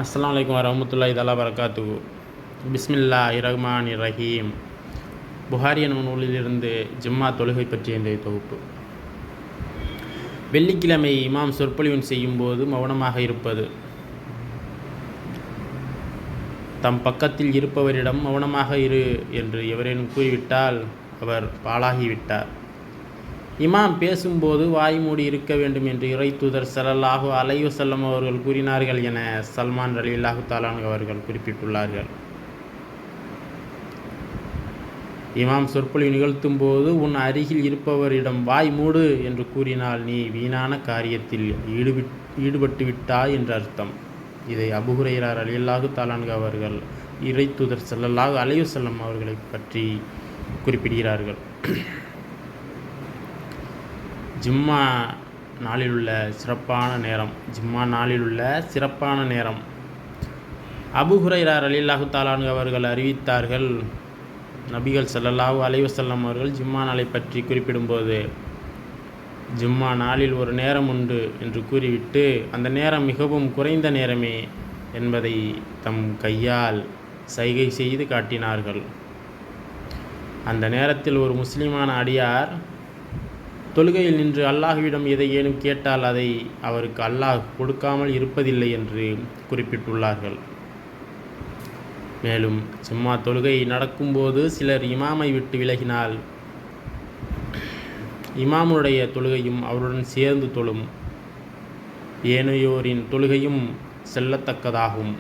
அஸ்ஸலாமு அலைக்கும் வரஹ்மத்துல்லாஹி தஆலா பரக்காத்துஹு. பிஸ்மில்லாஹிர் ரஹ்மானிர் ரஹீம். புகாரி எனும் நூலிலிருந்து ஜும்மா தொழுகை பற்றிய இன்றைய தொகுப்பு. வெள்ளிக்கிழமை இமாம் சொற்பொழிவு செய்யும்போது மௌனமாக இருப்பது. தம் பக்கத்தில் இருப்பவரிடம் மௌனமாக இரு என்று எவரேனும் கூறிவிட்டால் அவர் பாழாகிவிட்டார். இமாம் பேசும்போது வாய் மூடி இருக்க வேண்டும் என்று இறை தூதர் ஸல்லல்லாஹு அலைஹி வஸல்லம் அவர்கள் கூறினார்கள் என சல்மான் ரலியல்லாஹு தஆலா அன்ஹு அவர்கள் குறிப்பிட்டுள்ளார்கள். இமாம் சொற்பொழிவு நிகழ்த்தும் போது உன் அருகில் இருப்பவரிடம் வாய் மூடு என்று கூறினால் நீ வீணான காரியத்தில் ஈடுபட்டு விட்டாய் என்று அர்த்தம். இதை அபூ ஹுரைரா ரலியல்லாஹு தஆலா அன்ஹு அவர்கள் இறை தூதர் ஸல்லல்லாஹு அலைஹி வஸல்லம் அவர்களை பற்றி குறிப்பிடுகிறார்கள். ஜும்மா நாளிலுள்ள சிறப்பான நேரம். அபூ ஹுரைரா ரலியல்லாஹு தஆலா அன்ஹு அவர்கள் அறிவித்தார்கள், நபிகள் ஸல்லல்லாஹு அலைஹி வஸல்லம் அவர்கள் ஜும்மா நாளை பற்றி குறிப்பிடும்போது, ஜும்மா நாளில் ஒரு நேரம் உண்டு என்று கூறிவிட்டு அந்த நேரம் மிகவும் குறைந்த நேரமே என்பதை தம் கையால் சைகை செய்து காட்டினார்கள். அந்த நேரத்தில் ஒரு முஸ்லிமான அடியார் தொழுகையில் நின்று அல்லாஹ்விடம் எதையேனும் கேட்டால் அதை அவருக்கு அல்லாஹ் கொடுக்காமல் இருப்பதில்லை என்று குறிப்பிட்டுள்ளார்கள். மேலும் ஜும்மா தொழுகை நடக்கும்போது சிலர் இமாமை விட்டு விலகினால் இமாமுடைய தொழுகையும் அவருடன் சேர்ந்து தொழும் ஏனையோரின் தொழுகையும் செல்லத்தக்கதாகும்.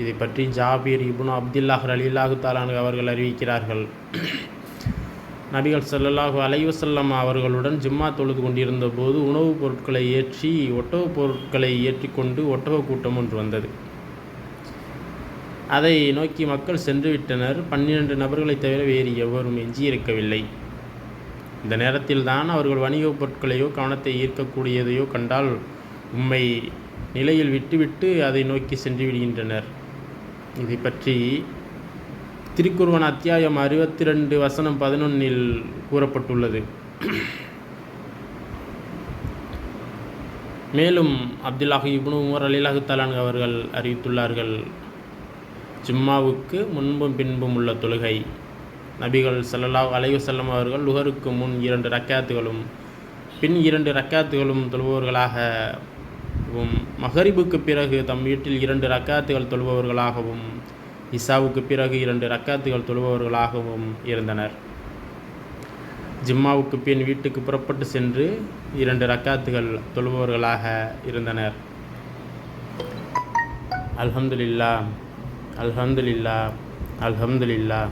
இதை பற்றி ஜாபீர் இப்னு அப்துல்லாஹ் ரலியல்லாஹு தஆலா அன்ஹு அவர்கள் அறிவிக்கிறார்கள், நபிகள் ஸல்லல்லாஹு அலைஹி வஸல்லம் அவர்களுடன் ஜும்மா தொழுது கொண்டிருந்த போது உணவுப் பொருட்களை ஒட்டகப் பொருட்களை ஏற்றிக்கொண்டு ஒட்டக கூட்டம் ஒன்று வந்தது. அதை நோக்கி மக்கள் சென்று விட்டனர். 12 நபர்களை தவிர வேறு எவரும் எஞ்சியிருக்கவில்லை. இந்த நேரத்தில் தான் அவர்கள் வணிகப் பொருட்களையோ கவனத்தை ஈர்க்கக்கூடியதையோ கண்டால் உம்மை நிலையில் விட்டுவிட்டு அதை நோக்கி சென்று விடுகின்றனர். இதை பற்றி திருக்குர்ஆன் அத்தியாயம் 62 வசனம் 11 கூறப்பட்டுள்ளது. மேலும் அப்துல்லாஹ் இப்னு உமர் ரலியல்லாஹு தஆலா அன்ஹு அவர்கள் அறிவித்துள்ளார்கள், ஜும்மாவுக்கு முன்பும் பின்பும் உள்ள தொழுகை. நபிகள் ஸல்லல்லாஹு அலைஹி வஸல்லம் அவர்கள் லுஹருக்கு முன் 2 ரக்காத்துகளும் பின் 2 ரக்காத்துகளும் தொழுபவர்களாகவும், மகரிபுக்கு பிறகு தம் வீட்டில் 2 ரக்காத்துகள் தொழுபவர்களாகவும், இசாவுக்கு பிறகு 2 ரக்காத்துகள் தொழுபவர்களாகவும் இருந்தனர். ஜும்மாவுக்கு பின் வீட்டுக்கு புறப்பட்டு சென்று 2 ரக்காத்துகள் தொழுபவர்களாக இருந்தனர். அல்ஹம்துலில்லாஹ் அல்ஹம்துலில்லாஹ் அல்ஹம்துலில்லாஹ்.